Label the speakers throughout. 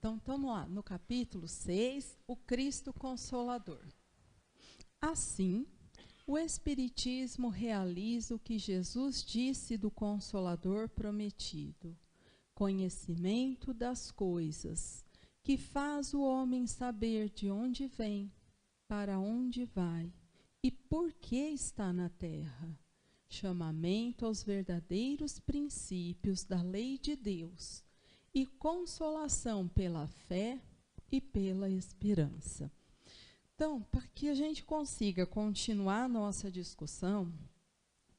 Speaker 1: Então, estamos lá no capítulo 6, o Cristo Consolador. Assim, o Espiritismo realiza o que Jesus disse do Consolador prometido, conhecimento das coisas, que faz o homem saber de onde vem, para onde vai e por que está na terra. Chamamento aos verdadeiros princípios da lei de Deus e consolação pela fé e pela esperança. Então, para que a gente consiga continuar a nossa discussão,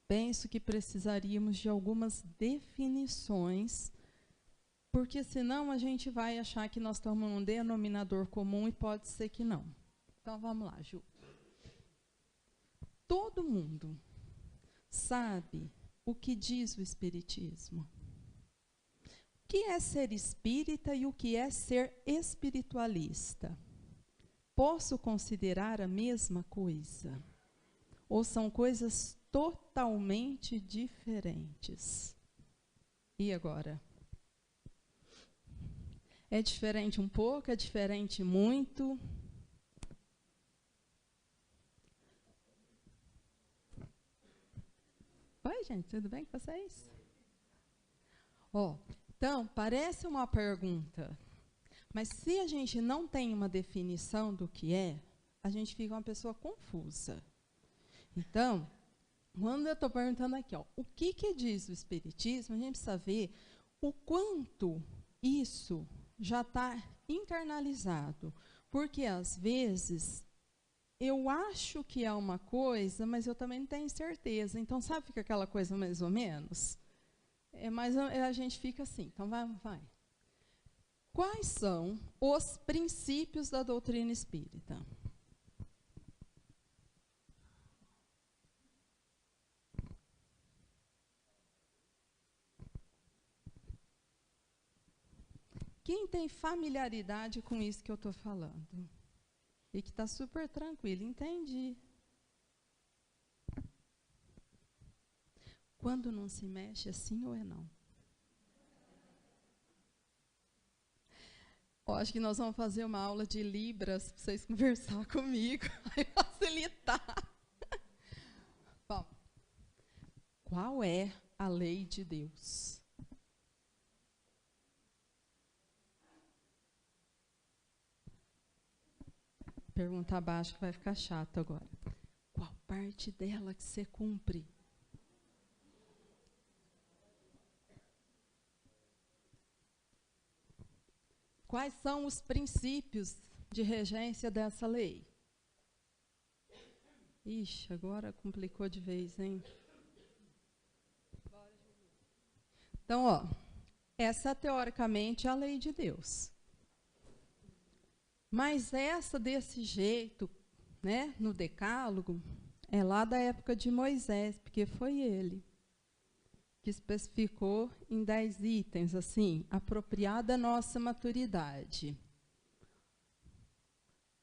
Speaker 1: penso que precisaríamos de algumas definições, porque senão a gente vai achar que nós estamos num denominador comum e pode ser que não. Então, vamos lá, Ju. Todo mundo sabe o que diz o Espiritismo. O que é ser espírita e o que é ser espiritualista? Posso considerar a mesma coisa? Ou são coisas totalmente diferentes? E agora? É diferente um pouco? É diferente muito? Oi, gente, tudo bem com vocês? Então, parece uma pergunta, mas se a gente não tem uma definição do que é, a gente fica uma pessoa confusa. Então, quando eu estou perguntando aqui, o que diz o Espiritismo, a gente precisa ver o quanto isso já está internalizado, porque, às vezes, eu acho que é uma coisa, mas eu também não tenho certeza. Então, sabe, fica aquela coisa mais ou menos? A gente fica assim. Então, vai. Quais são os princípios da doutrina espírita? Quem tem familiaridade com isso que eu estou falando? E que está super tranquilo, entendi. Quando não se mexe, assim ou é não? Acho que nós vamos fazer uma aula de Libras para vocês conversar comigo, aí facilitar. Bom, qual é a lei de Deus? Pergunta abaixo que vai ficar chato agora. Qual parte dela que você cumpre? Quais são os princípios de regência dessa lei? Ixi, agora complicou de vez, hein? Então, essa teoricamente é a lei de Deus. Mas essa desse jeito, né, no Decálogo, é lá da época de Moisés, porque foi ele que especificou em 10 itens, assim, apropriada à nossa maturidade.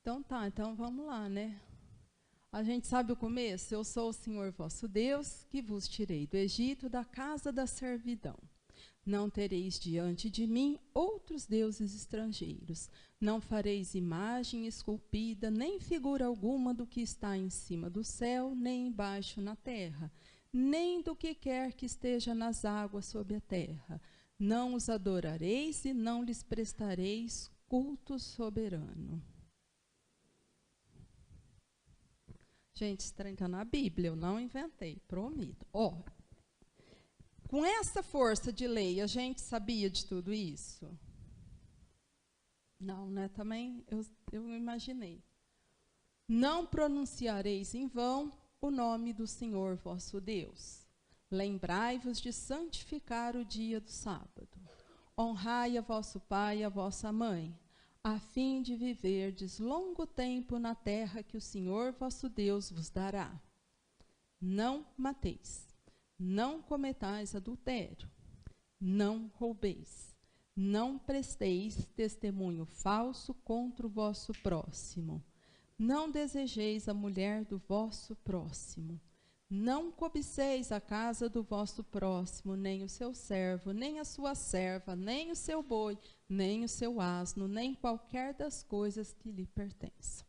Speaker 1: Então vamos lá, né? A gente sabe o começo? Eu sou o Senhor vosso Deus, que vos tirei do Egito, da casa da servidão. Não tereis diante de mim outros deuses estrangeiros. Não fareis imagem esculpida, nem figura alguma do que está em cima do céu, nem embaixo na terra, nem do que quer que esteja nas águas sob a terra. Não os adorareis e não lhes prestareis culto soberano. Gente, esse trem está na Bíblia, eu não inventei, prometo. Com essa força de lei, a gente sabia de tudo isso? Não, né? Também eu imaginei. Não pronunciareis em vão o nome do Senhor vosso Deus. Lembrai-vos de santificar o dia do sábado. Honrai a vosso pai e a vossa mãe, a fim de viverdes longo tempo na terra que o Senhor vosso Deus vos dará. Não mateis. Não cometais adultério, não roubeis, não presteis testemunho falso contra o vosso próximo, não desejeis a mulher do vosso próximo, não cobiceis a casa do vosso próximo, nem o seu servo, nem a sua serva, nem o seu boi, nem o seu asno, nem qualquer das coisas que lhe pertençam.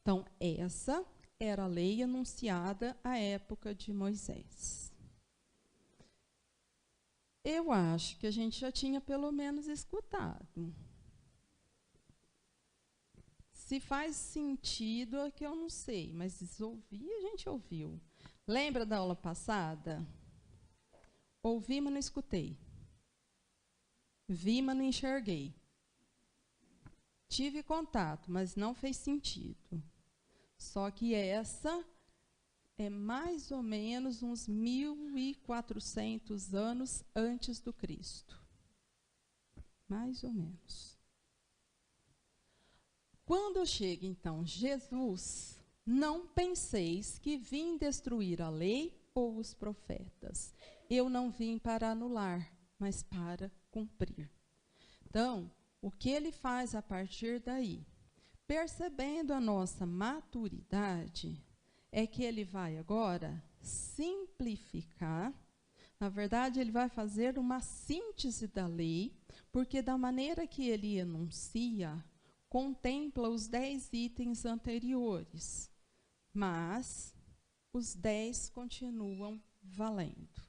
Speaker 1: Então, essa era a lei anunciada à época de Moisés. Eu acho que a gente já tinha pelo menos escutado. Se faz sentido é que eu não sei, mas ouvir a gente ouviu. Lembra da aula passada? Ouvi, mas não escutei. Vi, mas não enxerguei. Tive contato, mas não fez sentido. Só que essa é mais ou menos uns 1.400 anos antes do Cristo. Mais ou menos. Quando chega, então, Jesus, não penseis que vim destruir a lei ou os profetas. Eu não vim para anular, mas para cumprir. Então, o que ele faz a partir daí? Percebendo a nossa maturidade, é que ele vai agora simplificar. Na verdade, ele vai fazer uma síntese da lei, porque da maneira que ele enuncia, contempla os 10 itens anteriores, mas os 10 continuam valendo.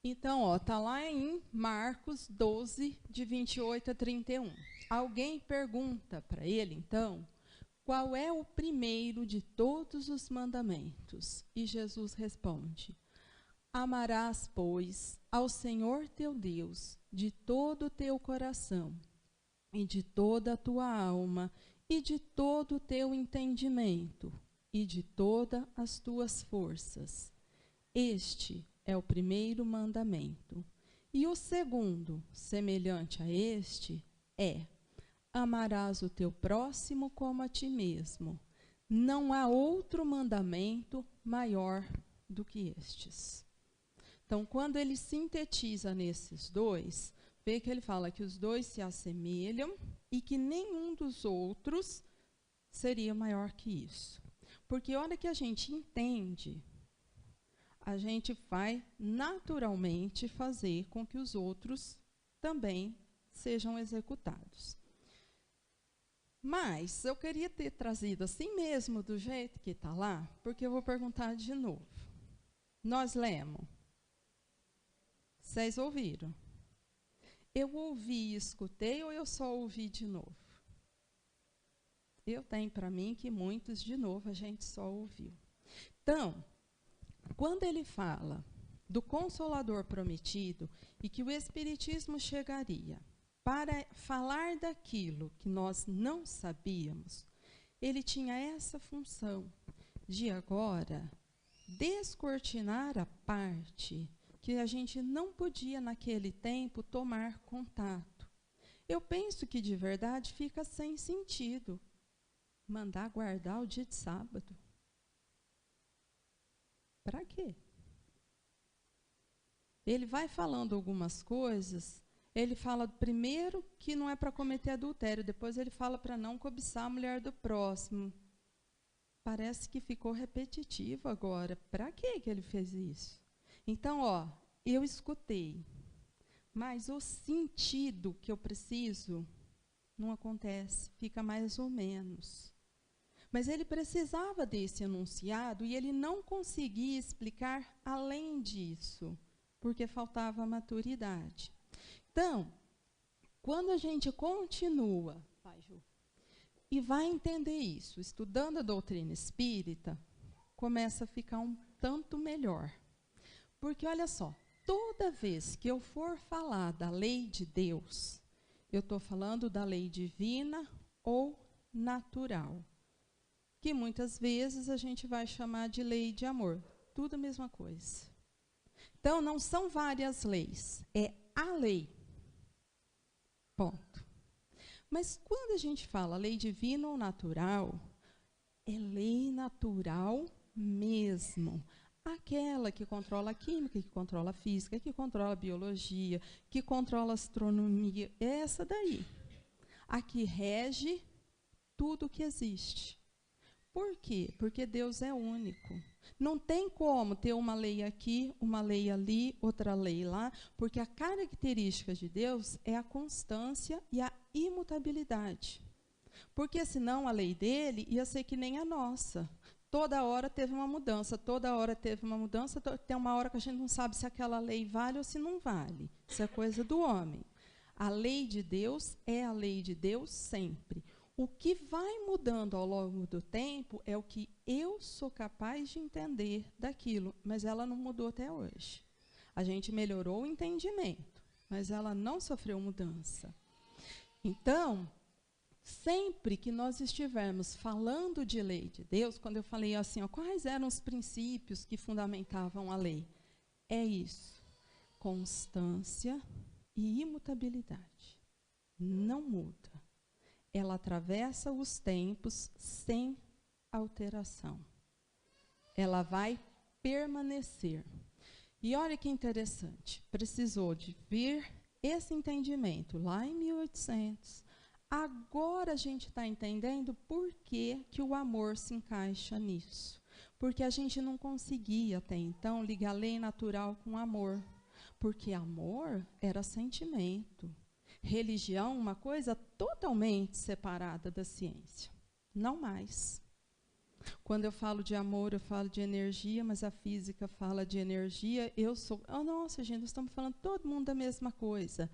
Speaker 1: Então, está lá em Marcos 12, de 28 a 31. Alguém pergunta para ele, então, qual é o primeiro de todos os mandamentos? E Jesus responde: amarás, pois, ao Senhor teu Deus de todo o teu coração, e de toda a tua alma, e de todo o teu entendimento, e de todas as tuas forças. Este é o primeiro mandamento. E o segundo, semelhante a este, é: amarás o teu próximo como a ti mesmo. Não há outro mandamento maior do que estes. Então, quando ele sintetiza nesses dois, vê que ele fala que os dois se assemelham e que nenhum dos outros seria maior que isso. Porque a hora que a gente entende, a gente vai naturalmente fazer com que os outros também sejam executados. Mas eu queria ter trazido assim mesmo, do jeito que está lá, porque eu vou perguntar de novo. Nós lemos. Vocês ouviram? Eu ouvi e escutei ou eu só ouvi de novo? Eu tenho para mim que muitos, de novo, a gente só ouviu. Então, quando ele fala do Consolador prometido e que o Espiritismo chegaria para falar daquilo que nós não sabíamos, ele tinha essa função de agora descortinar a parte que a gente não podia, naquele tempo, tomar contato. Eu penso que, de verdade, fica sem sentido mandar guardar o dia de sábado. Para quê? Ele vai falando algumas coisas, ele fala primeiro que não é para cometer adultério, depois ele fala para não cobiçar a mulher do próximo. Parece que ficou repetitivo agora. Para que ele fez isso? Então, eu escutei, mas o sentido que eu preciso não acontece, fica mais ou menos. Mas ele precisava desse enunciado e ele não conseguia explicar além disso, porque faltava maturidade. Então, quando a gente continua, e vai entender isso, estudando a doutrina espírita, começa a ficar um tanto melhor. Porque, olha só, toda vez que eu for falar da lei de Deus, eu estou falando da lei divina ou natural, que muitas vezes a gente vai chamar de lei de amor. Tudo a mesma coisa. Então, não são várias leis, é a lei. Ponto. Mas quando a gente fala lei divina ou natural, é lei natural mesmo. Aquela que controla a química, que controla a física, que controla a biologia, que controla a astronomia, é essa daí. A que rege tudo que existe. Por quê? Porque Deus é único. Não tem como ter uma lei aqui, uma lei ali, outra lei lá, porque a característica de Deus é a constância e a imutabilidade. Porque senão a lei dele ia ser que nem a nossa. Toda hora teve uma mudança, toda hora teve uma mudança, tem uma hora que a gente não sabe se aquela lei vale ou se não vale. Isso é coisa do homem. A lei de Deus é a lei de Deus sempre. O que vai mudando ao longo do tempo é o que eu sou capaz de entender daquilo, mas ela não mudou até hoje. A gente melhorou o entendimento, mas ela não sofreu mudança. Então, sempre que nós estivermos falando de lei de Deus, quando eu falei assim, ó, quais eram os princípios que fundamentavam a lei? É isso, constância e imutabilidade. Não muda. Ela atravessa os tempos sem alteração. Ela vai permanecer. E olha que interessante, precisou de vir esse entendimento lá em 1800. Agora a gente está entendendo por que o amor se encaixa nisso. Porque a gente não conseguia até então ligar a lei natural com amor. Porque amor era sentimento. Religião, uma coisa totalmente separada da ciência. Não mais. Quando eu falo de amor, eu falo de energia, mas a física fala de energia. Eu sou... Oh, nossa, gente, nós estamos falando todo mundo da mesma coisa.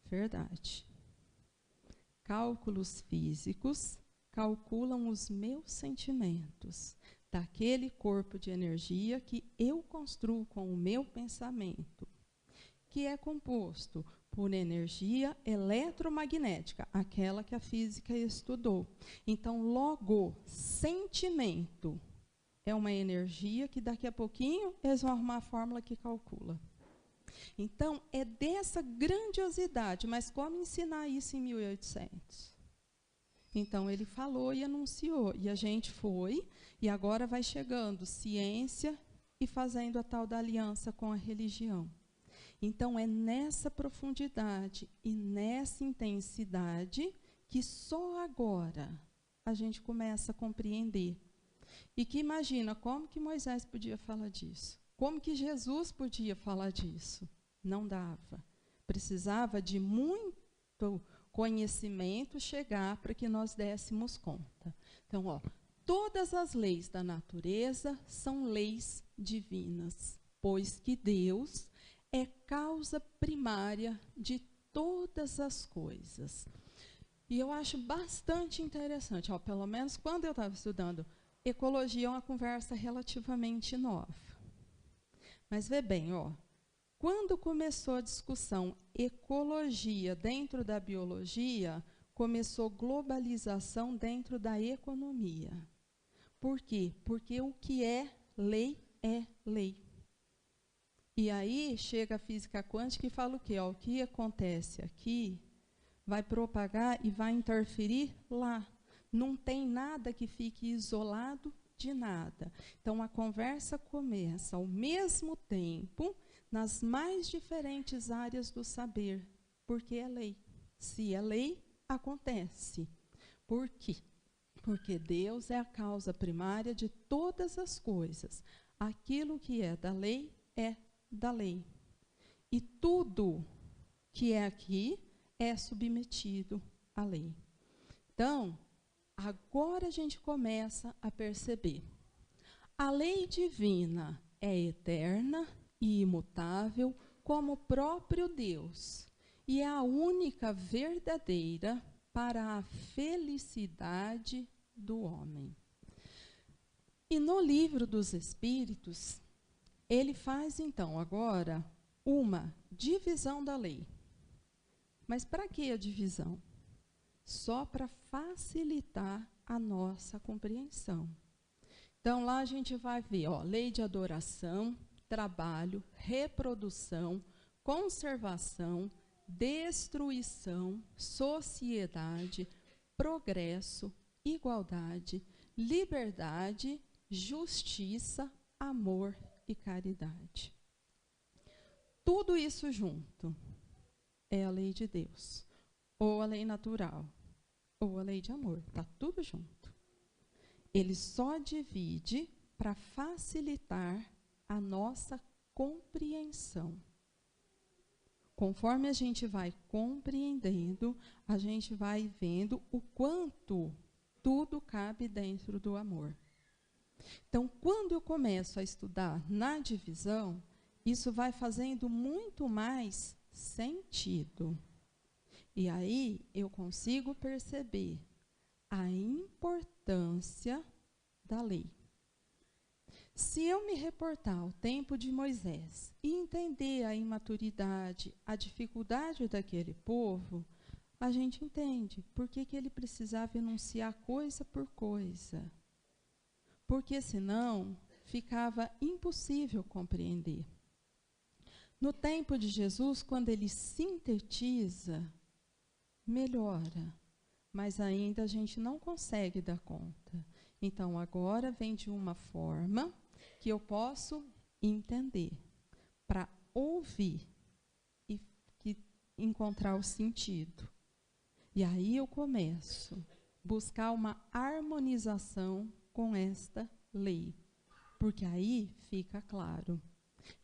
Speaker 1: Verdade. Cálculos físicos calculam os meus sentimentos, daquele corpo de energia que eu construo com o meu pensamento, que é composto por energia eletromagnética, aquela que a física estudou. Então, logo, sentimento é uma energia que daqui a pouquinho eles vão arrumar a fórmula que calcula. Então, é dessa grandiosidade, mas como ensinar isso em 1800? Então, ele falou e anunciou, e a gente foi, e agora vai chegando ciência e fazendo a tal da aliança com a religião. Então, é nessa profundidade e nessa intensidade que só agora a gente começa a compreender. E que imagina, como que Moisés podia falar disso? Como que Jesus podia falar disso? Não dava. Precisava de muito conhecimento chegar para que nós dessemos conta. Então, ó, todas as leis da natureza são leis divinas, pois que Deus é causa primária de todas as coisas. E eu acho bastante interessante, ó, pelo menos quando eu estava estudando ecologia, é uma conversa relativamente nova. Mas vê bem, ó, quando começou a discussão ecologia dentro da biologia, começou globalização dentro da economia. Por quê? Porque o que é lei é lei. E aí chega a física quântica e fala o quê? Ó, o que acontece aqui vai propagar e vai interferir lá. Não tem nada que fique isolado de nada. Então, a conversa começa ao mesmo tempo nas mais diferentes áreas do saber, porque é lei. Se é lei, acontece. Por quê? Porque Deus é a causa primária de todas as coisas. Aquilo que é da lei é da lei. E tudo que é aqui é submetido à lei. Então, agora a gente começa a perceber. A lei divina é eterna e imutável como o próprio Deus, e é a única verdadeira para a felicidade do homem. E no Livro dos Espíritos, ele faz, então, agora, uma divisão da lei. Mas para que a divisão? Só para facilitar a nossa compreensão. Então, lá a gente vai ver, ó, lei de adoração, trabalho, reprodução, conservação, destruição, sociedade, progresso, igualdade, liberdade, justiça, amor e caridade. Tudo isso junto é a lei de Deus, ou a lei natural, ou a lei de amor, está tudo junto. Ele só divide para facilitar a nossa compreensão. Conforme a gente vai compreendendo, a gente vai vendo o quanto tudo cabe dentro do amor. Então, quando eu começo a estudar na divisão, isso vai fazendo muito mais sentido. E aí eu consigo perceber a importância da lei. Se eu me reportar ao tempo de Moisés e entender a imaturidade, a dificuldade daquele povo, a gente entende por que ele precisava enunciar coisa por coisa. Porque senão ficava impossível compreender. No tempo de Jesus, quando ele sintetiza, melhora, mas ainda a gente não consegue dar conta. Então, agora vem de uma forma que eu posso entender, para ouvir e encontrar o sentido. E aí eu começo a buscar uma harmonização com esta lei, porque aí fica claro.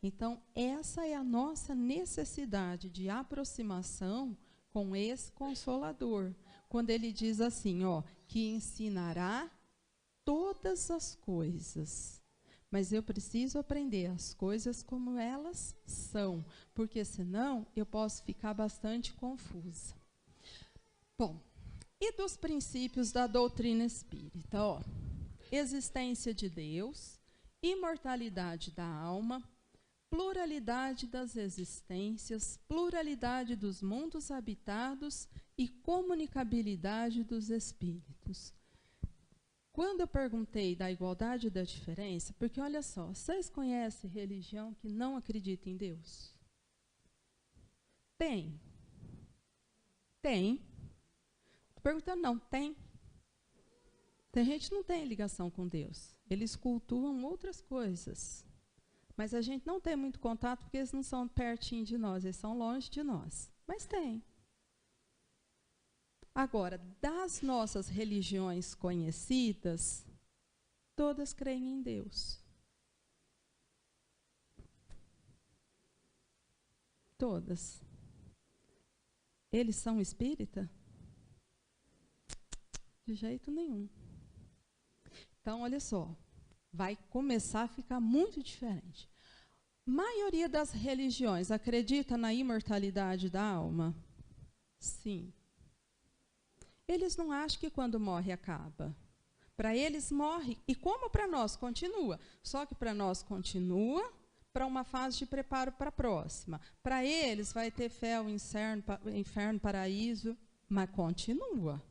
Speaker 1: Então, essa é a nossa necessidade de aproximação com esse Consolador, quando ele diz assim, ó, que ensinará todas as coisas. Mas eu preciso aprender as coisas como elas são, porque senão eu posso ficar bastante confusa. Bom, e dos princípios da doutrina espírita? Ó, existência de Deus, imortalidade da alma, pluralidade das existências, pluralidade dos mundos habitados e comunicabilidade dos espíritos. Quando eu perguntei da igualdade e da diferença, porque olha só, vocês conhecem religião que não acredita em Deus? Tem. Tem. Estou perguntando, não, tem. Tem gente que não tem ligação com Deus. Eles cultuam outras coisas. Mas a gente não tem muito contato porque eles não são pertinho de nós, eles são longe de nós. Mas tem. Agora, das nossas religiões conhecidas, todas creem em Deus. Todas. Eles são espírita? De jeito nenhum. Então, olha só, vai começar a ficar muito diferente. A maioria das religiões acredita na imortalidade da alma? Sim. Eles não acham que quando morre acaba. Para eles morre, e como para nós continua. Só que para nós continua para uma fase de preparo para a próxima. Para eles vai ter fel, inferno, paraíso, mas continua.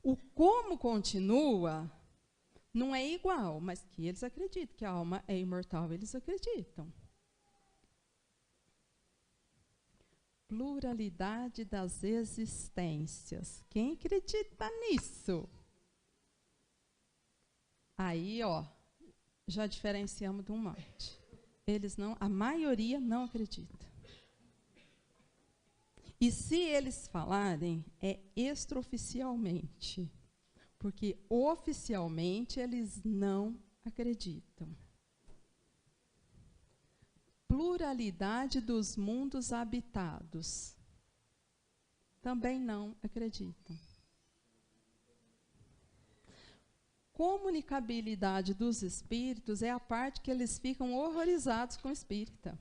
Speaker 1: O como continua não é igual, mas que eles acreditam que a alma é imortal, eles acreditam. Pluralidade das existências. Quem acredita nisso? Aí, ó, já diferenciamos de um monte. Eles não, a maioria não acredita. E se eles falarem, é extraoficialmente, porque oficialmente eles não acreditam. Pluralidade dos mundos habitados. Também não acreditam. Comunicabilidade dos espíritos é a parte que eles ficam horrorizados com o espírita.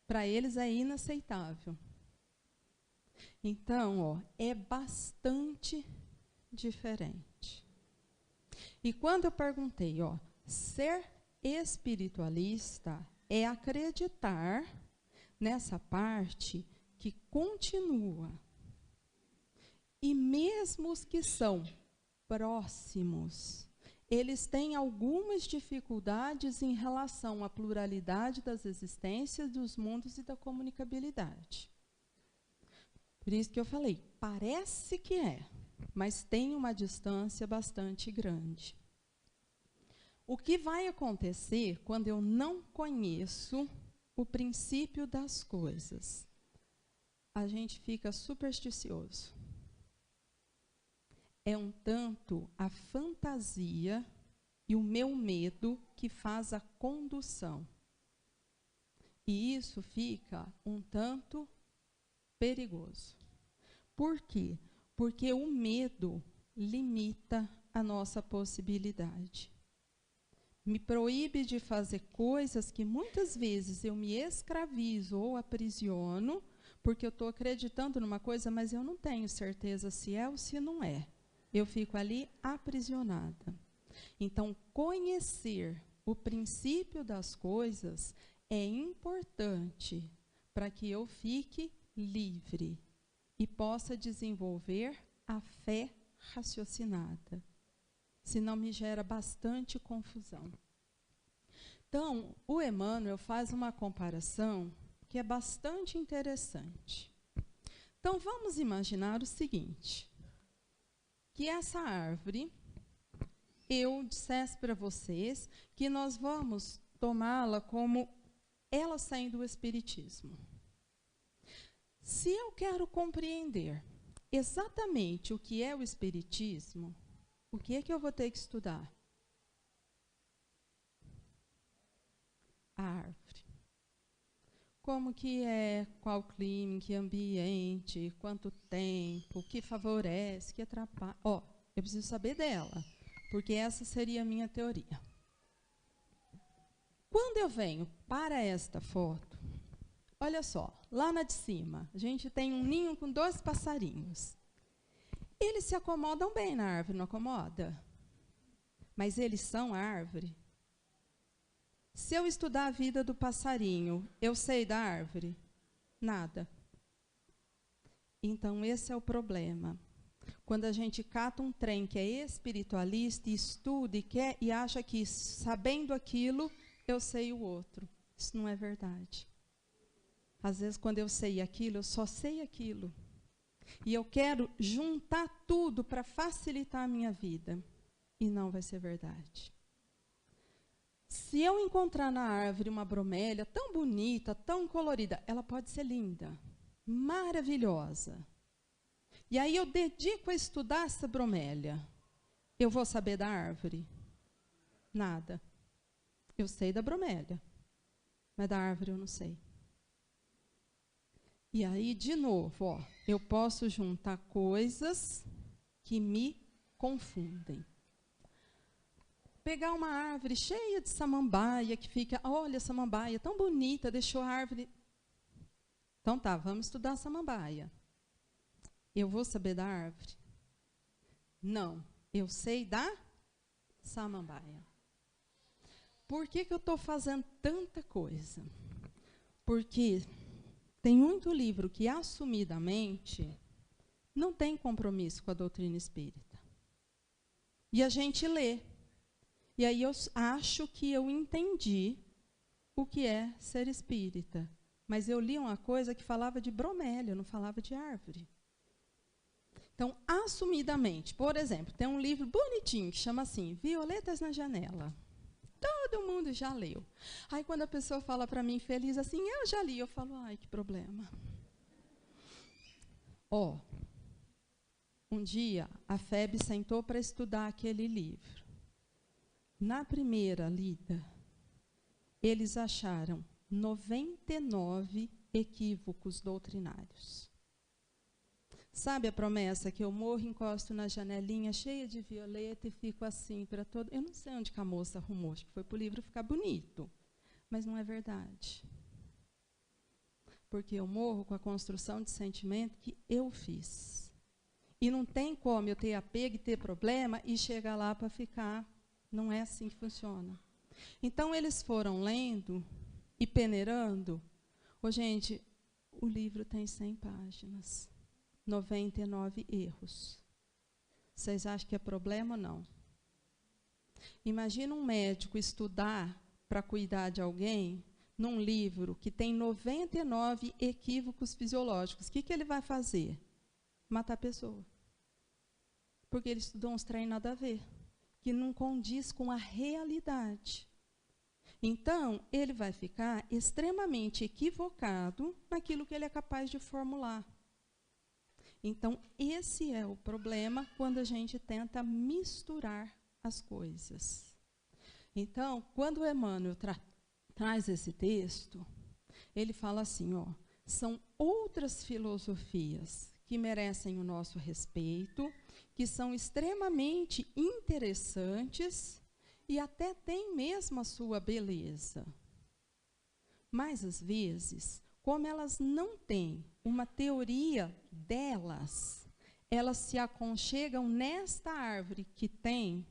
Speaker 1: Para eles é inaceitável. Então, ó, é bastante diferente. E quando eu perguntei, ó, ser espiritualista é acreditar nessa parte que continua. E mesmo os que são próximos, eles têm algumas dificuldades em relação à pluralidade das existências, dos mundos e da comunicabilidade. Por isso que eu falei, parece que é, mas tem uma distância bastante grande. O que vai acontecer quando eu não conheço o princípio das coisas? A gente fica supersticioso. é um tanto a fantasia e o meu medo que faz a condução. E isso fica um tanto perigoso. Por quê? Porque o medo limita a nossa possibilidade. Me proíbe de fazer coisas que muitas vezes eu me escravizo ou aprisiono, porque eu estou acreditando numa coisa, mas eu não tenho certeza se é ou se não é. Eu fico ali aprisionada. Então, conhecer o princípio das coisas é importante para que eu fique livre e possa desenvolver a fé raciocinada. Senão me gera bastante confusão. Então, o Emmanuel faz uma comparação que é bastante interessante. Então, vamos imaginar o seguinte, que essa árvore, eu dissesse para vocês que nós vamos tomá-la como ela saindo do Espiritismo. Se eu quero compreender exatamente o que é o Espiritismo, o que é que eu vou ter que estudar? A árvore. Como que é, qual clima, que ambiente, quanto tempo, o que favorece, que atrapalha. Ó, eu preciso saber dela, porque essa seria a minha teoria. Quando eu venho para esta foto, olha só, lá na de cima, a gente tem um ninho com 2 passarinhos. Eles se acomodam bem na árvore, não acomoda? Mas eles são a árvore. Se eu estudar a vida do passarinho, eu sei da árvore? Nada. Então, esse é o problema. Quando a gente cata um trem que é espiritualista, e estuda e quer, e acha que, sabendo aquilo, eu sei o outro. Isso não é verdade. Às vezes, quando eu sei aquilo, eu só sei aquilo. E eu quero juntar tudo para facilitar a minha vida. E não vai ser verdade. Se eu encontrar na árvore uma bromélia tão bonita, tão colorida, ela pode ser linda, maravilhosa. E aí eu dedico a estudar essa bromélia. Eu vou saber da árvore? Nada. Eu sei da bromélia, mas da árvore eu não sei. E aí, de novo, ó, eu posso juntar coisas que me confundem. Pegar uma árvore cheia de samambaia, que fica, olha, samambaia, tão bonita, deixou a árvore. Então tá, vamos estudar a samambaia. Eu vou saber da árvore? Não, eu sei da samambaia. Por que que eu estou fazendo tanta coisa? Porque tem muito livro que, assumidamente, não tem compromisso com a doutrina espírita. E a gente lê. E aí eu acho que eu entendi o que é ser espírita. Mas eu li uma coisa que falava de bromélia, não falava de árvore. Então, assumidamente, por exemplo, tem um livro bonitinho que chama assim, Violetas na Janela. Todo mundo já leu. Aí, quando a pessoa fala para mim feliz assim, eu já li, eu falo, ai, que problema. Ó, um dia, a FEB sentou para estudar aquele livro. Na primeira lida, eles acharam 99 equívocos doutrinários. Sabe a promessa que eu morro, encosto na janelinha cheia de violeta e fico assim para todo... Eu não sei onde que a moça arrumou, acho que foi para o livro ficar bonito. Mas não é verdade. Porque eu morro com a construção de sentimento que eu fiz. E não tem como eu ter apego e ter problema e chegar lá para ficar... Não é assim que funciona. Então, eles foram lendo e peneirando. Ô, gente, o livro tem 100 páginas. 99 erros. Vocês acham que é problema ou não? Imagina um médico estudar para cuidar de alguém num livro que tem 99 equívocos fisiológicos. O que que ele vai fazer? Matar a pessoa. Porque ele estudou uns trem nada a ver, que não condiz com a realidade. Então, ele vai ficar extremamente equivocado naquilo que ele é capaz de formular. Então, esse é o problema quando a gente tenta misturar as coisas. Então, quando o Emmanuel traz esse texto, ele fala assim, ó, são outras filosofias que merecem o nosso respeito, que são extremamente interessantes e até têm mesmo a sua beleza. Mas, às vezes, como elas não têm uma teoria delas, elas se aconchegam nesta árvore que tem,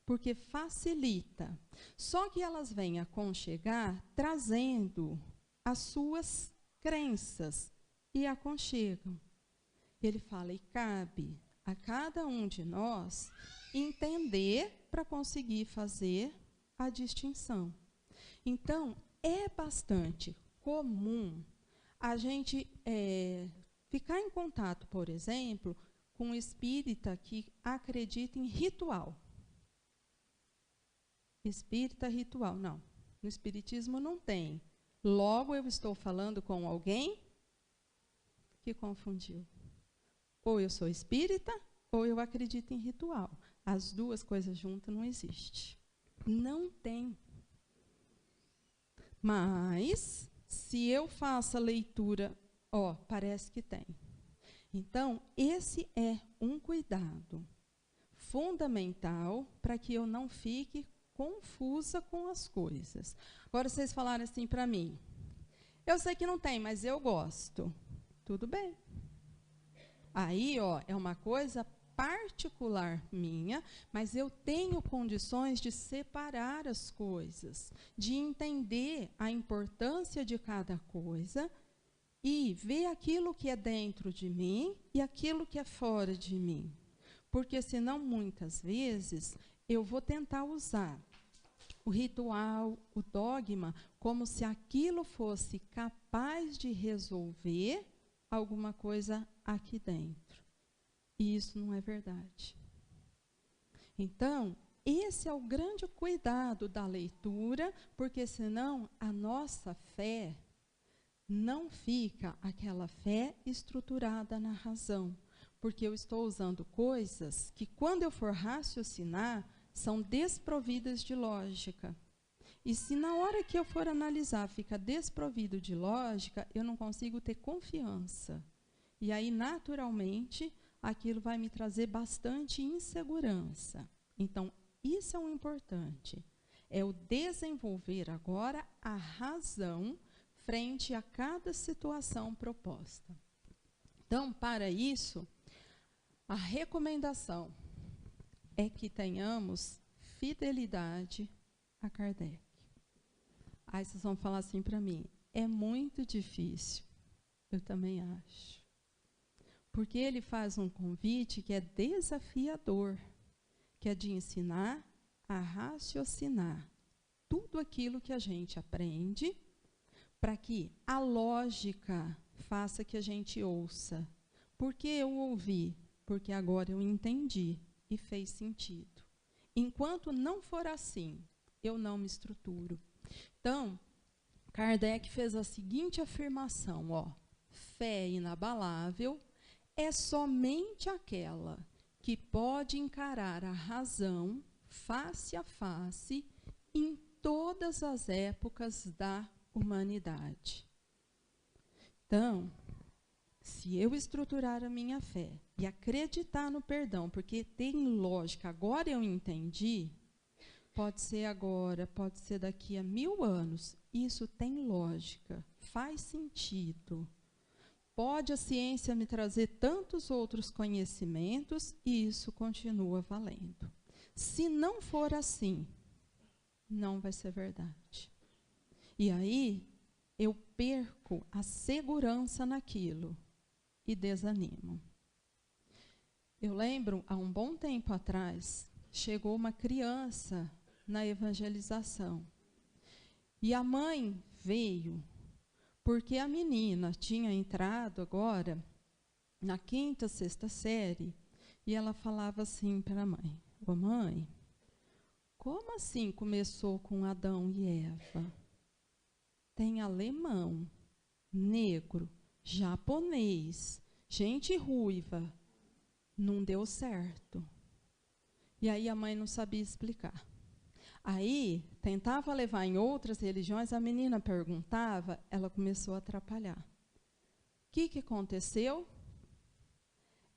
Speaker 1: porque facilita. Só que elas vêm aconchegar trazendo as suas crenças e aconchegam. Ele fala, e cabe a cada um de nós entender para conseguir fazer a distinção. Então, é bastante comum a gente ficar em contato, por exemplo, com um espírita que acredita em ritual. Espírita ritual, não. No espiritismo não tem. Logo, eu estou falando com alguém que confundiu. Ou eu sou espírita, ou eu acredito em ritual. As duas coisas juntas não existem. Não tem. Mas, se eu faço a leitura, ó, parece que tem. Então, esse é um cuidado fundamental para que eu não fique confusa com as coisas. Agora, vocês falaram assim para mim, eu sei que não tem, mas eu gosto. Tudo bem. Aí, ó, é uma coisa particular minha, mas eu tenho condições de separar as coisas, de entender a importância de cada coisa e ver aquilo que é dentro de mim e aquilo que é fora de mim. Porque senão, muitas vezes, eu vou tentar usar o ritual, o dogma, como se aquilo fosse capaz de resolver alguma coisa aqui dentro. E isso não é verdade. Então, esse é o grande cuidado da leitura, porque senão a nossa fé não fica aquela fé estruturada na razão. Porque eu estou usando coisas que, quando eu for raciocinar, são desprovidas de lógica. E se na hora que eu for analisar fica desprovido de lógica, eu não consigo ter confiança. E aí, naturalmente, aquilo vai me trazer bastante insegurança. Então, isso é o importante. É o desenvolver agora a razão frente a cada situação proposta. Então, para isso, a recomendação é que tenhamos fidelidade a Kardec. Aí vocês vão falar assim para mim, é muito difícil. Eu também acho. Porque ele faz um convite que é desafiador, que é de ensinar a raciocinar tudo aquilo que a gente aprende, para que a lógica faça que a gente ouça. Por que eu ouvi? Porque agora eu entendi e fez sentido. Enquanto não for assim, eu não me estruturo. Então, Kardec fez a seguinte afirmação, ó, fé inabalável é somente aquela que pode encarar a razão face a face em todas as épocas da humanidade. Então, se eu estruturar a minha fé e acreditar no perdão, porque tem lógica, agora eu entendi, pode ser agora, pode ser daqui a 1000 anos, isso tem lógica, faz sentido. Pode a ciência me trazer tantos outros conhecimentos e isso continua valendo. Se não for assim, não vai ser verdade. E aí, eu perco a segurança naquilo e desanimo. Eu lembro, há um bom tempo atrás, chegou uma criança na evangelização. E a mãe veio, porque a menina tinha entrado agora na 5ª, 6ª série, e ela falava assim para a mãe, ô mãe, como assim começou com Adão e Eva? Tem alemão, negro, japonês, gente ruiva. Não deu certo. E aí a mãe não sabia explicar. Aí, tentava levar em outras religiões, a menina perguntava, ela começou a atrapalhar. O que aconteceu?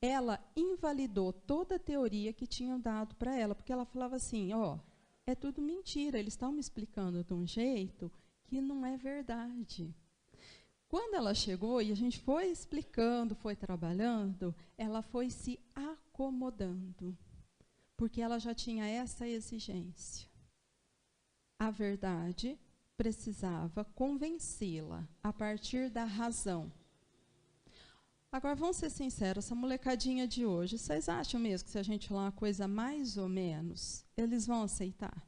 Speaker 1: Ela invalidou toda a teoria que tinham dado para ela, porque ela falava assim, ó, é tudo mentira, eles estão me explicando de um jeito que não é verdade. Quando ela chegou e a gente foi explicando, foi trabalhando, ela foi se acomodando, porque ela já tinha essa exigência. A verdade precisava convencê-la a partir da razão. Agora, vamos ser sinceros, essa molecadinha de hoje, vocês acham mesmo que se a gente falar uma coisa mais ou menos, eles vão aceitar?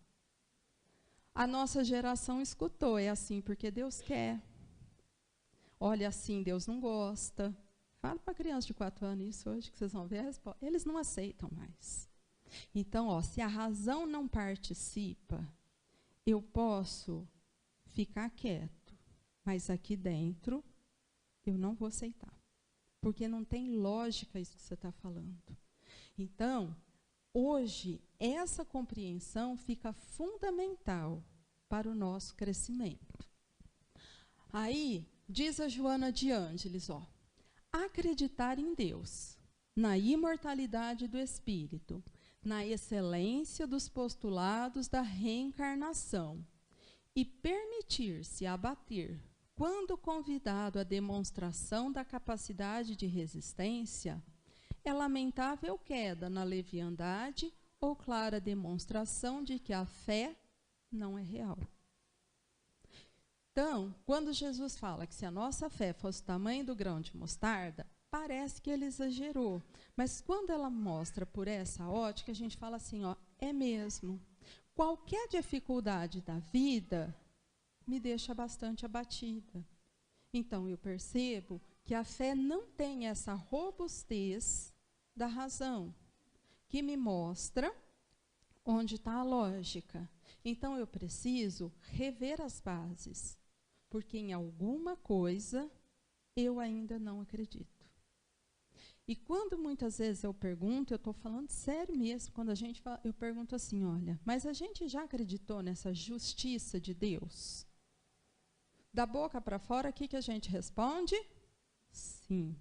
Speaker 1: A nossa geração escutou, é assim porque Deus quer. Olha, assim Deus não gosta. Fala para criança de 4 anos isso hoje, que vocês vão ver a resposta. Eles não aceitam mais. Então, ó, se a razão não participa, eu posso ficar quieto, mas aqui dentro eu não vou aceitar. Porque não tem lógica isso que você está falando. Então, hoje, essa compreensão fica fundamental para o nosso crescimento. Aí, diz a Joana de Ângeles, ó, acreditar em Deus, na imortalidade do espírito, na excelência dos postulados da reencarnação e permitir-se abater, quando convidado à demonstração da capacidade de resistência, é lamentável queda na leviandade ou clara demonstração de que a fé não é real. Então, quando Jesus fala que se a nossa fé fosse o tamanho do grão de mostarda, parece que ele exagerou. Mas quando ela mostra por essa ótica, a gente fala assim, ó, é mesmo. Qualquer dificuldade da vida me deixa bastante abatida. Então, eu percebo que a fé não tem essa robustez da razão, que me mostra onde está a lógica. Então, eu preciso rever as bases, porque em alguma coisa eu ainda não acredito. E quando muitas vezes eu pergunto, eu estou falando sério mesmo, quando a gente fala, eu pergunto assim, olha, mas a gente já acreditou nessa justiça de Deus? Da boca para fora, o que a gente responde? Sim.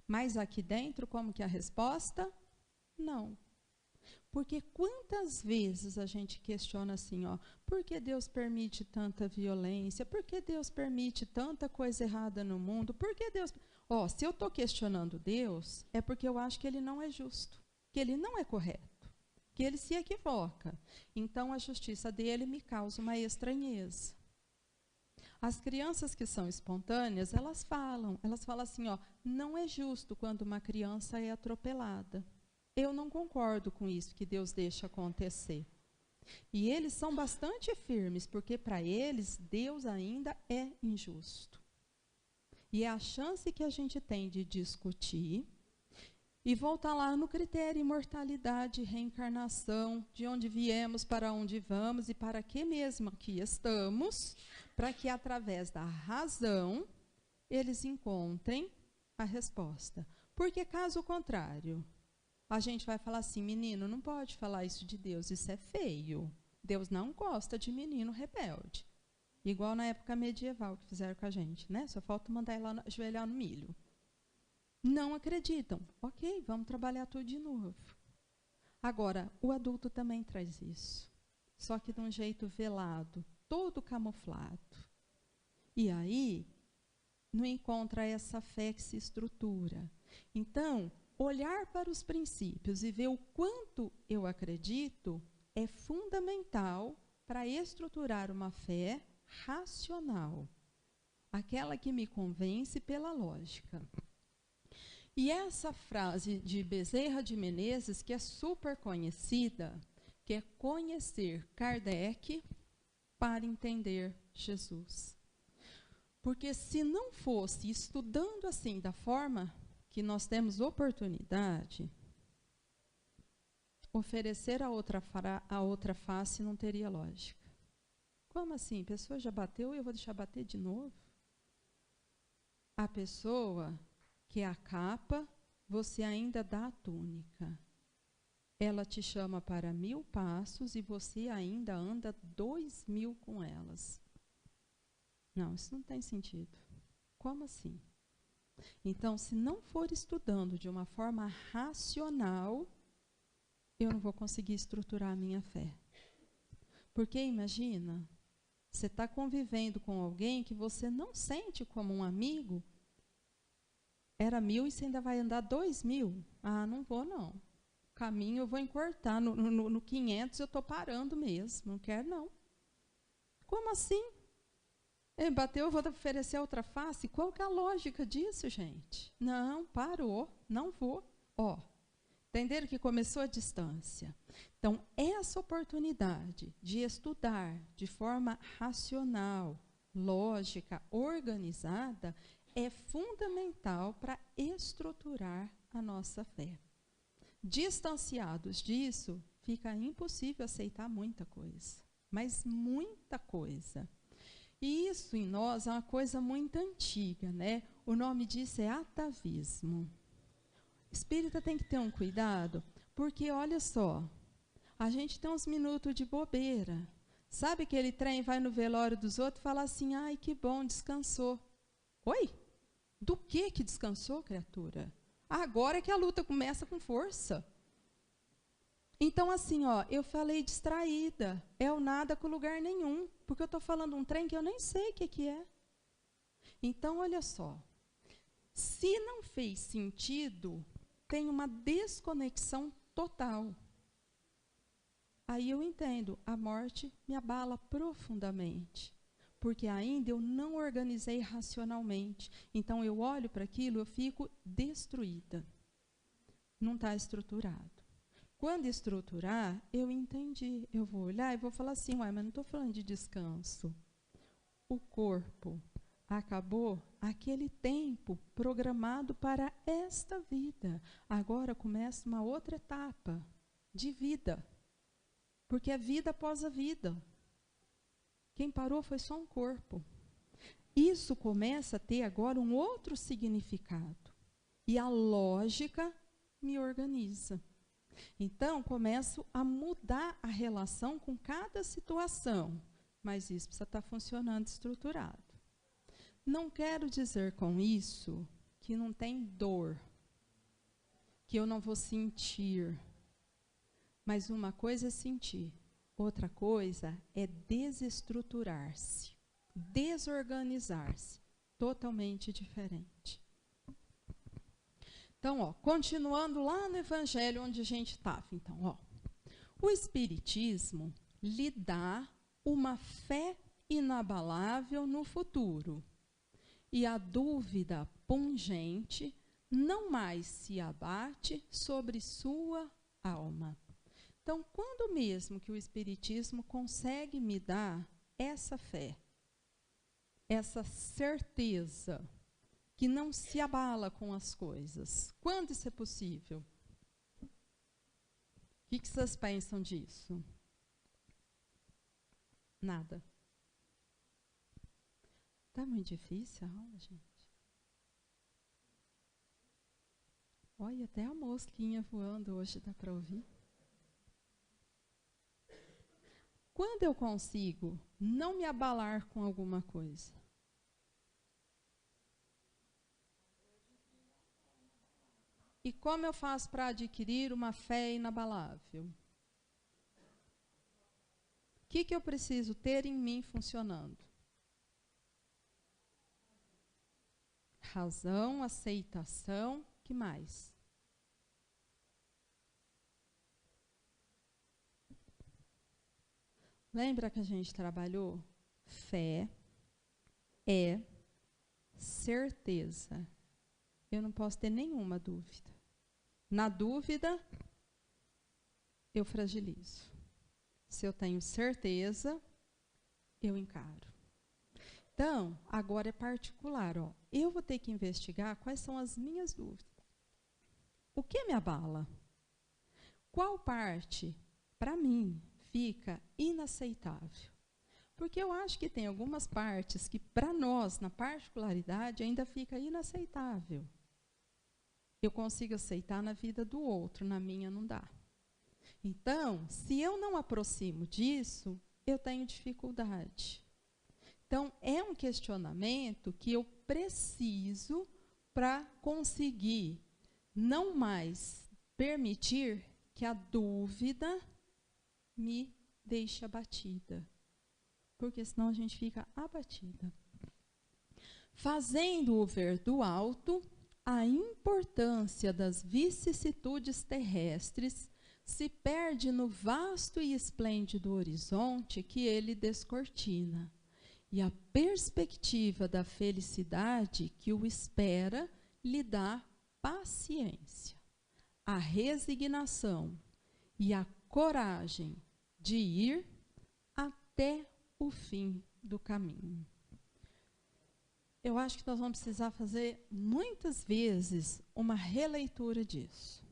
Speaker 1: Mas aqui dentro, como que é a resposta? Não. Porque quantas vezes a gente questiona assim, ó, por que Deus permite tanta violência? Por que Deus permite tanta coisa errada no mundo? Por que Deus... Ó, se eu estou questionando Deus, é porque eu acho que Ele não é justo, que Ele não é correto, que Ele se equivoca. Então, a justiça dEle me causa uma estranheza. As crianças que são espontâneas, elas falam assim, ó, não é justo quando uma criança é atropelada. Eu não concordo com isso que Deus deixa acontecer. E eles são bastante firmes, porque para eles Deus ainda é injusto. E é a chance que a gente tem de discutir e voltar lá no critério imortalidade, reencarnação, de onde viemos, para onde vamos e para que mesmo aqui estamos, para que através da razão eles encontrem a resposta. Porque caso contrário, a gente vai falar assim, menino, não pode falar isso de Deus, isso é feio. Deus não gosta de menino rebelde. Igual na época medieval que fizeram com a gente, né? Só falta mandar ele lá ajoelhar no milho. Não acreditam. Ok, vamos trabalhar tudo de novo. Agora, o adulto também traz isso. Só que de um jeito velado, todo camuflado. E aí, não encontra essa fé que se estrutura. Então, olhar para os princípios e ver o quanto eu acredito é fundamental para estruturar uma fé racional. Aquela que me convence pela lógica. E essa frase de Bezerra de Menezes, que é super conhecida, que é conhecer Kardec para entender Jesus. Porque se não fosse estudando assim, da forma que nós temos oportunidade, oferecer a outra face não teria lógica. Como assim? A pessoa já bateu e eu vou deixar bater de novo? A pessoa que a capa, você ainda dá a túnica. Ela te chama para 1000 passos e você ainda anda 2000 com elas. Não, isso não tem sentido. Como assim? Então, se não for estudando de uma forma racional, eu não vou conseguir estruturar a minha fé. Porque, imagina, você está convivendo com alguém que você não sente como um amigo, era 1000 e você ainda vai andar 2000. Ah, não vou não. Caminho eu vou encurtar, no 500 eu estou parando mesmo, não quero não. Como assim? Bateu, eu vou oferecer outra face? Qual que é a lógica disso, gente? Não, parou, não vou. Ó, entenderam que começou a distância. Então, essa oportunidade de estudar de forma racional, lógica, organizada, é fundamental para estruturar a nossa fé. Distanciados disso, fica impossível aceitar muita coisa, mas muita coisa. E isso em nós é uma coisa muito antiga, né? O nome disso é atavismo. Espírita tem que ter um cuidado, porque olha só, a gente tem uns minutos de bobeira. Sabe aquele trem vai no velório dos outros e fala assim, ai, que bom, descansou. Oi? Do que descansou, criatura? Agora é que a luta começa com força. Então, assim, ó, eu falei distraída, é o nada com lugar nenhum, porque eu estou falando um trem que eu nem sei o que é. Então, olha só, se não fez sentido, tem uma desconexão total. Aí eu entendo, a morte me abala profundamente, porque ainda eu não organizei racionalmente. Então, eu olho para aquilo, eu fico destruída. Não está estruturado. Quando estruturar, eu entendi. Eu vou olhar e vou falar assim, uai, mas não estou falando de descanso. O corpo acabou aquele tempo programado para esta vida. Agora começa uma outra etapa de vida. Porque é vida após a vida. Quem parou foi só um corpo. Isso começa a ter agora um outro significado. E a lógica me organiza. Então, começo a mudar a relação com cada situação, mas isso precisa estar funcionando estruturado. Não quero dizer com isso que não tem dor, que eu não vou sentir, mas uma coisa é sentir, outra coisa é desestruturar-se, desorganizar-se, totalmente diferente. Então, ó, continuando lá no Evangelho onde a gente estava. Então, ó, o Espiritismo lhe dá uma fé inabalável no futuro. E a dúvida pungente não mais se abate sobre sua alma. Então, quando mesmo que o Espiritismo consegue me dar essa fé, essa certeza, que não se abala com as coisas. Quando isso é possível? O que vocês pensam disso? Nada. Está muito difícil a aula, gente. Olha, até a mosquinha voando hoje dá para ouvir. Quando eu consigo não me abalar com alguma coisa? E como eu faço para adquirir uma fé inabalável? O que eu preciso ter em mim funcionando? Razão, aceitação, que mais? Lembra que a gente trabalhou? Fé é certeza. Eu não posso ter nenhuma dúvida. Na dúvida, eu fragilizo. Se eu tenho certeza, eu encaro. Então, agora é particular. Ó. Eu vou ter que investigar quais são as minhas dúvidas. O que me abala? Qual parte, para mim, fica inaceitável? Porque eu acho que tem algumas partes que, para nós, na particularidade, ainda fica inaceitável. eu consigo aceitar na vida do outro, na minha não dá. Então, se eu não aproximo disso, eu tenho dificuldade. Então, é um questionamento que eu preciso para conseguir não mais permitir que a dúvida me deixe abatida. Porque senão a gente fica abatida. Fazendo-o ver do alto, a importância das vicissitudes terrestres se perde no vasto e esplêndido horizonte que ele descortina, e a perspectiva da felicidade que o espera lhe dá paciência, a resignação e a coragem de ir até o fim do caminho. Eu acho que nós vamos precisar fazer muitas vezes uma releitura disso.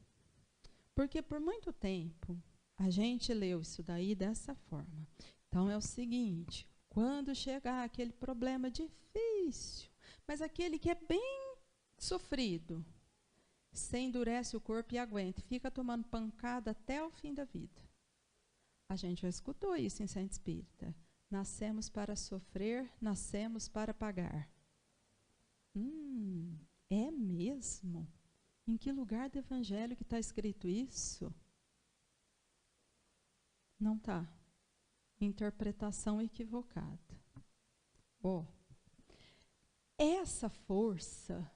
Speaker 1: Porque por muito tempo a gente leu isso daí dessa forma. Então é o seguinte, quando chegar aquele problema difícil, mas aquele que é bem sofrido, você endurece o corpo e aguenta, fica tomando pancada até o fim da vida. A gente já escutou isso em Centro Espírita. Nascemos para sofrer, nascemos para pagar. É mesmo? Em que lugar do Evangelho que está escrito isso? Não está. Interpretação equivocada. Essa força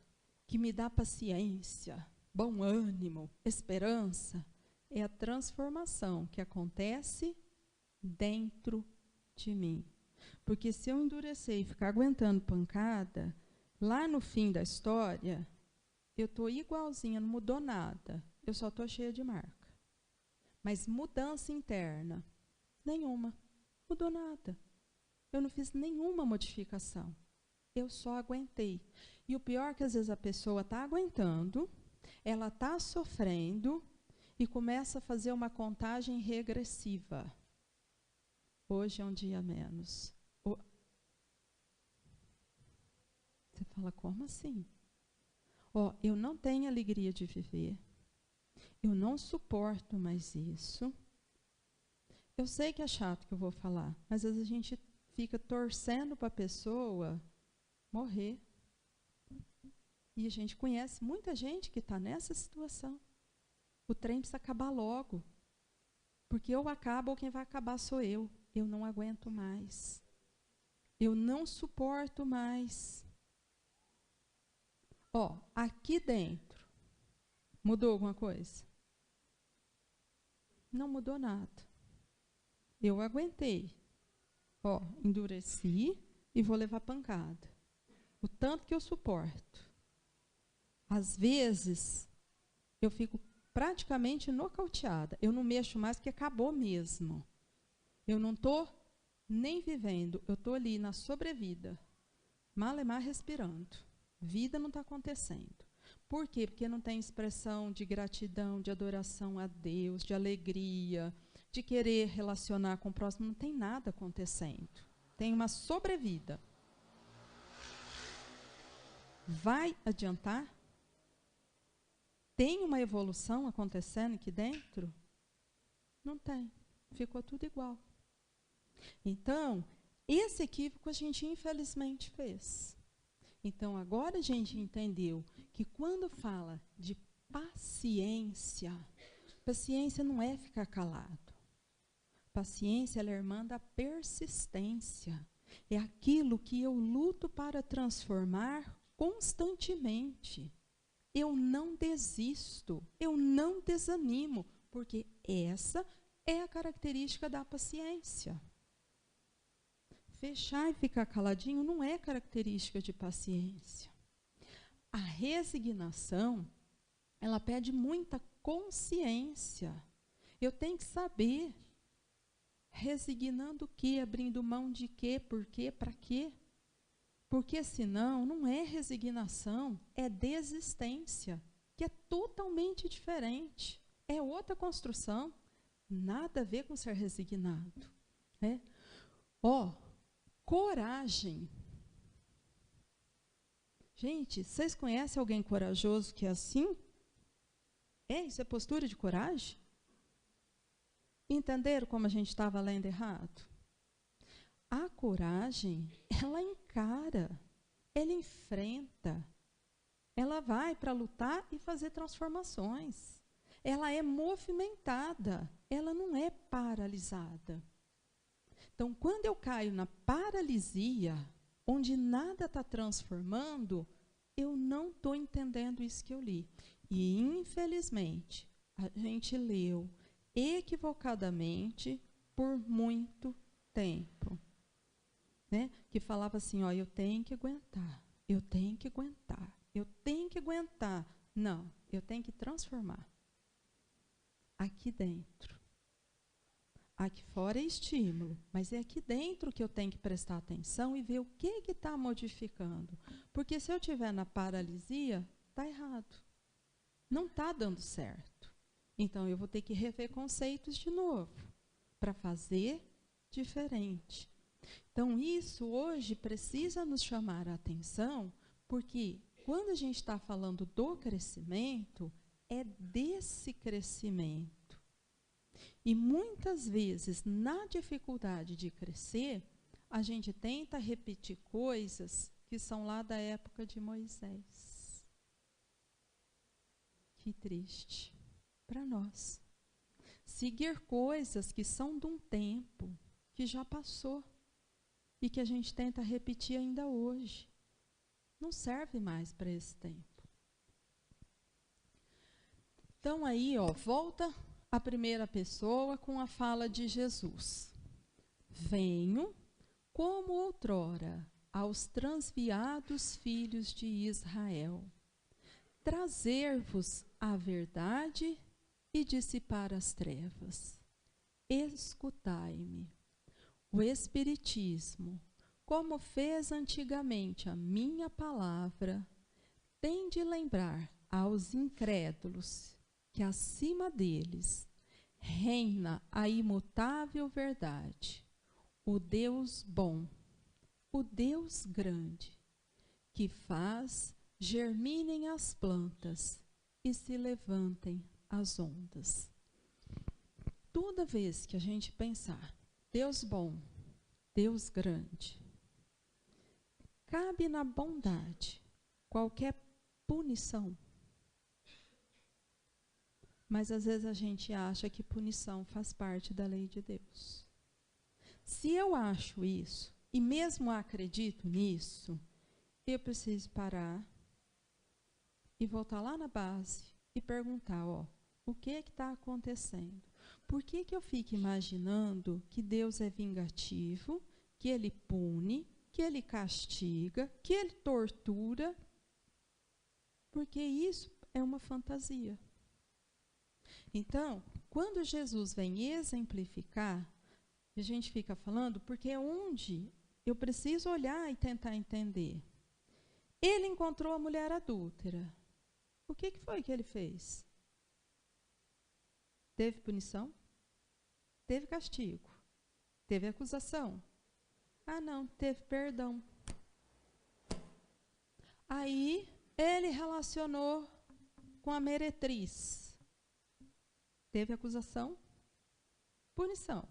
Speaker 1: que me dá paciência, bom ânimo, esperança, é a transformação que acontece dentro de mim. Porque se eu endurecer e ficar aguentando pancada, lá no fim da história, eu estou igualzinha, não mudou nada. Eu só estou cheia de marca. Mas mudança interna, nenhuma. Mudou nada. Eu não fiz nenhuma modificação. Eu só aguentei. E o pior é que às vezes a pessoa está aguentando, ela está sofrendo e começa a fazer uma contagem regressiva. Hoje é um dia menos. Você fala, como assim? Eu não tenho alegria de viver. Eu não suporto mais isso. Eu sei que é chato que eu vou falar, mas às vezes a gente fica torcendo para a pessoa morrer. E a gente conhece muita gente que está nessa situação. O trem precisa acabar logo. Porque eu acabo ou quem vai acabar sou eu. Eu não aguento mais. Eu não suporto mais. Aqui dentro, mudou alguma coisa? Não mudou nada. Eu aguentei. Endureci e vou levar pancada. O tanto que eu suporto. Às vezes, eu fico praticamente nocauteada. Eu não mexo mais porque acabou mesmo. Eu não estou nem vivendo. Eu estou ali na sobrevida. Malemar respirando. Vida não está acontecendo. Por quê? Porque não tem expressão de gratidão, de adoração a Deus, de alegria, de querer relacionar com o próximo. Não tem nada acontecendo. Tem uma sobrevida. Vai adiantar? Tem uma evolução acontecendo aqui dentro? Não tem. Ficou tudo igual. Então, esse equívoco a gente infelizmente fez. Então, agora a gente entendeu que quando fala de paciência, paciência não é ficar calado. Paciência ela é irmã da persistência. É aquilo que eu luto para transformar constantemente. Eu não desisto, eu não desanimo, porque essa é a característica da paciência. Fechar e ficar caladinho não é característica de paciência. A resignação, ela pede muita consciência. Eu tenho que saber, resignando o quê? Abrindo mão de quê? Por quê? Para quê? Porque senão não é resignação, é desistência, que é totalmente diferente. É outra construção, nada a ver com ser resignado. Né? Coragem. Gente, vocês conhecem alguém corajoso que é assim? Isso é postura de coragem? Entenderam como a gente estava lendo errado? A coragem, ela encara, ela enfrenta, ela vai para lutar e fazer transformações. Ela é movimentada, ela não é paralisada. Então, quando eu caio na paralisia, onde nada está transformando, eu não estou entendendo isso que eu li. E, infelizmente, a gente leu equivocadamente por muito tempo. Né? Que falava assim, ó, eu tenho que aguentar, eu tenho que aguentar, eu tenho que aguentar. Não, eu tenho que transformar. Aqui dentro. Aqui fora é estímulo, mas é aqui dentro que eu tenho que prestar atenção e ver o que está modificando. Porque se eu estiver na paralisia, está errado. Não está dando certo. Então, eu vou ter que rever conceitos de novo, para fazer diferente. Então, isso hoje precisa nos chamar a atenção, porque quando a gente está falando do crescimento, é desse crescimento. E muitas vezes, na dificuldade de crescer, a gente tenta repetir coisas que são lá da época de Moisés. Que triste para nós. Seguir coisas que são de um tempo que já passou e que a gente tenta repetir ainda hoje. Não serve mais para esse tempo. Então aí, ó, volta a primeira pessoa com a fala de Jesus. Venho, como outrora, aos transviados filhos de Israel, trazer-vos a verdade e dissipar as trevas. Escutai-me. O Espiritismo, como fez antigamente a minha palavra, tem de lembrar aos incrédulos que acima deles reina a imutável verdade, o Deus bom, o Deus grande, que faz germinem as plantas e se levantem as ondas. Toda vez que a gente pensar Deus bom, Deus grande, cabe na bondade qualquer punição. Mas às vezes a gente acha que punição faz parte da lei de Deus. Se eu acho isso, e mesmo acredito nisso, eu preciso parar e voltar lá na base e perguntar, ó, o que está acontecendo? Por que eu fico imaginando que Deus é vingativo, que Ele pune, que Ele castiga, que Ele tortura? Porque isso é uma fantasia. Então, quando Jesus vem exemplificar, a gente fica falando, porque é onde eu preciso olhar e tentar entender. Ele encontrou a mulher adúltera. O que foi que ele fez? Teve punição? Teve castigo? Teve acusação? Ah, não, teve perdão. Aí, ele relacionou com a meretriz. Teve acusação? Punição.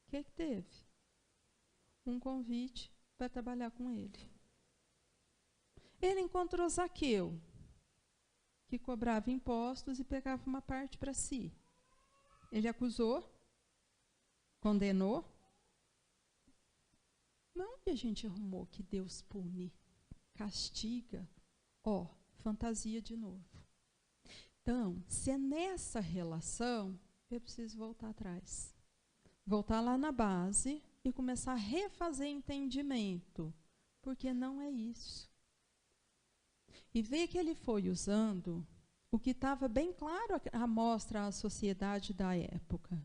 Speaker 1: O que teve? Um convite para trabalhar com ele. Ele encontrou Zaqueu, que cobrava impostos e pegava uma parte para si. Ele acusou, condenou. Não que a gente arrumou que Deus pune, castiga. Ó, fantasia de novo. Então, se é nessa relação, eu preciso voltar atrás. Voltar lá na base e começar a refazer entendimento. Porque não é isso. E ver que ele foi usando o que estava bem claro à mostra à sociedade da época.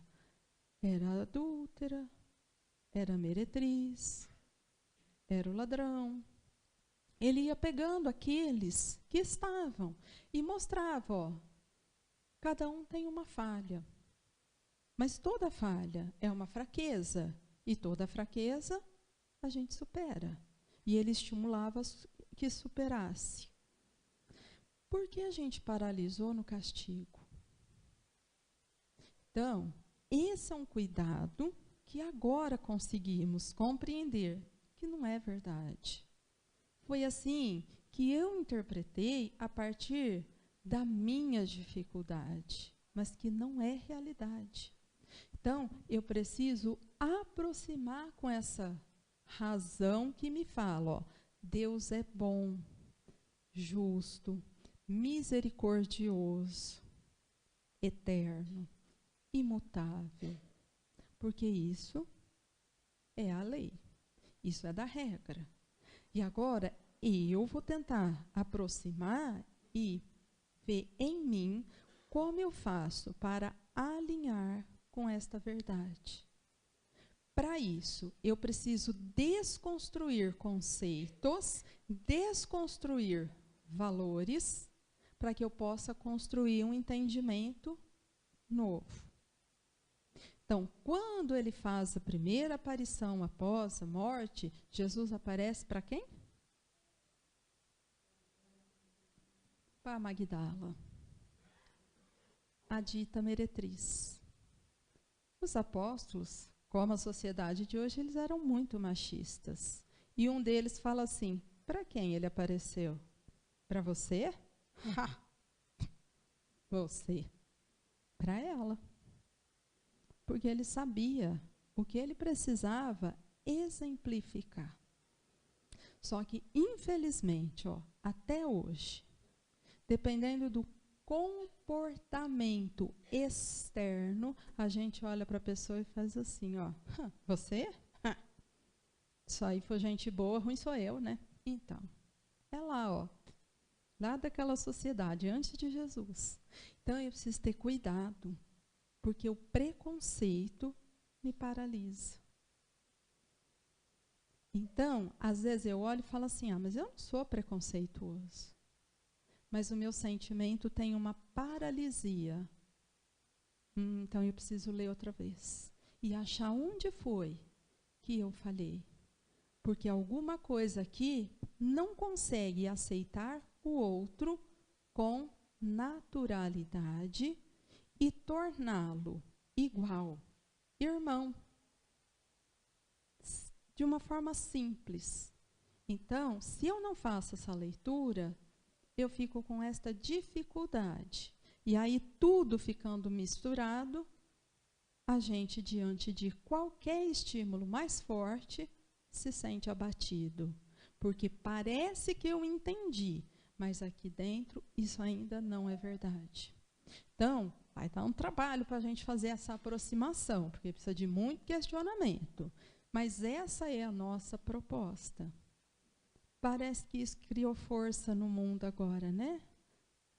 Speaker 1: Era adúltera, era meretriz, era o ladrão. Ele ia pegando aqueles que estavam e mostrava, ó, cada um tem uma falha. Mas toda falha é uma fraqueza. E toda fraqueza a gente supera. E ele estimulava que superasse. Por que a gente paralisou no castigo? Então, esse é um cuidado que agora conseguimos compreender que não é verdade. Foi assim que eu interpretei a partir da minha dificuldade, mas que não é realidade. Então, eu preciso aproximar com essa razão que me fala, ó, Deus é bom, justo, misericordioso, eterno, imutável. Porque isso é a lei, isso é da regra. E agora eu vou tentar aproximar e ver em mim como eu faço para alinhar com esta verdade. Para isso, eu preciso desconstruir conceitos, desconstruir valores, para que eu possa construir um entendimento novo. Então, quando ele faz a primeira aparição após a morte, Jesus aparece para quem? Para Magdala, a dita meretriz. Os apóstolos, como a sociedade de hoje, eles eram muito machistas. E um deles fala assim, para quem ele apareceu? Para você? Ha! Você. Para ela. Porque ele sabia o que ele precisava exemplificar. Só que, infelizmente, ó, até hoje, dependendo do comportamento externo, a gente olha para a pessoa e faz assim, ó, você? Isso aí foi gente boa, ruim sou eu, né? Então, é lá, ó, lá daquela sociedade, antes de Jesus. Então, eu preciso ter cuidado, porque o preconceito me paralisa. Então, às vezes eu olho e falo assim, mas eu não sou preconceituoso. Mas o meu sentimento tem uma paralisia. Então eu preciso ler outra vez. E achar onde foi que eu falhei. Porque alguma coisa aqui não consegue aceitar o outro com naturalidade e torná-lo igual, irmão, de uma forma simples. Então, se eu não faço essa leitura, eu fico com esta dificuldade. E aí, tudo ficando misturado, a gente, diante de qualquer estímulo mais forte, se sente abatido. Porque parece que eu entendi, mas aqui dentro isso ainda não é verdade. Então, vai dar um trabalho para a gente fazer essa aproximação, porque precisa de muito questionamento. Mas essa é a nossa proposta. Parece que isso criou força no mundo agora, né?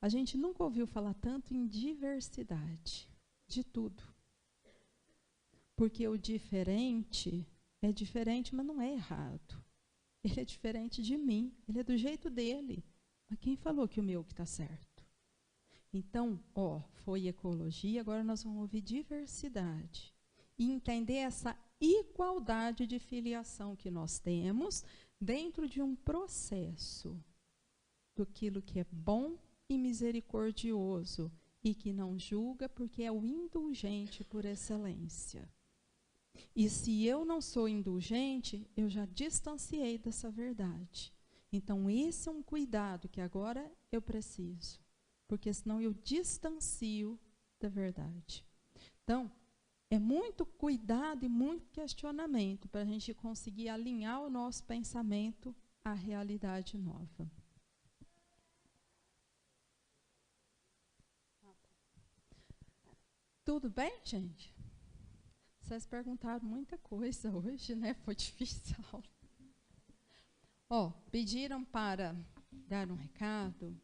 Speaker 1: A gente nunca ouviu falar tanto em diversidade, de tudo. Porque o diferente é diferente, mas não é errado. Ele é diferente de mim, ele é do jeito dele. Mas quem falou que o meu que está certo? Então, ó, foi ecologia, agora nós vamos ouvir diversidade. E entender essa igualdade de filiação que nós temos dentro de um processo daquilo que é bom e misericordioso e que não julga porque é o indulgente por excelência. E se eu não sou indulgente, eu já distanciei dessa verdade. Então, esse é um cuidado que agora eu preciso, porque senão eu distancio da verdade. Então, é muito cuidado e muito questionamento para a gente conseguir alinhar o nosso pensamento à realidade nova. Tudo bem, gente? Vocês perguntaram muita coisa hoje, né? Foi difícil a aula. Ó, pediram para dar um recado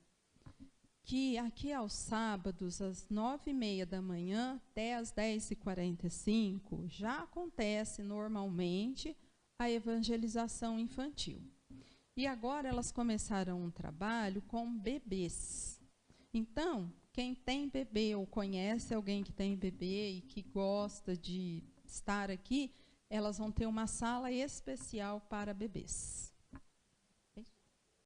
Speaker 1: que aqui aos sábados, às 9h30 da manhã até às 10h45, já acontece normalmente a evangelização infantil. E agora elas começaram um trabalho com bebês. Então, quem tem bebê ou conhece alguém que tem bebê e que gosta de estar aqui, elas vão ter uma sala especial para bebês.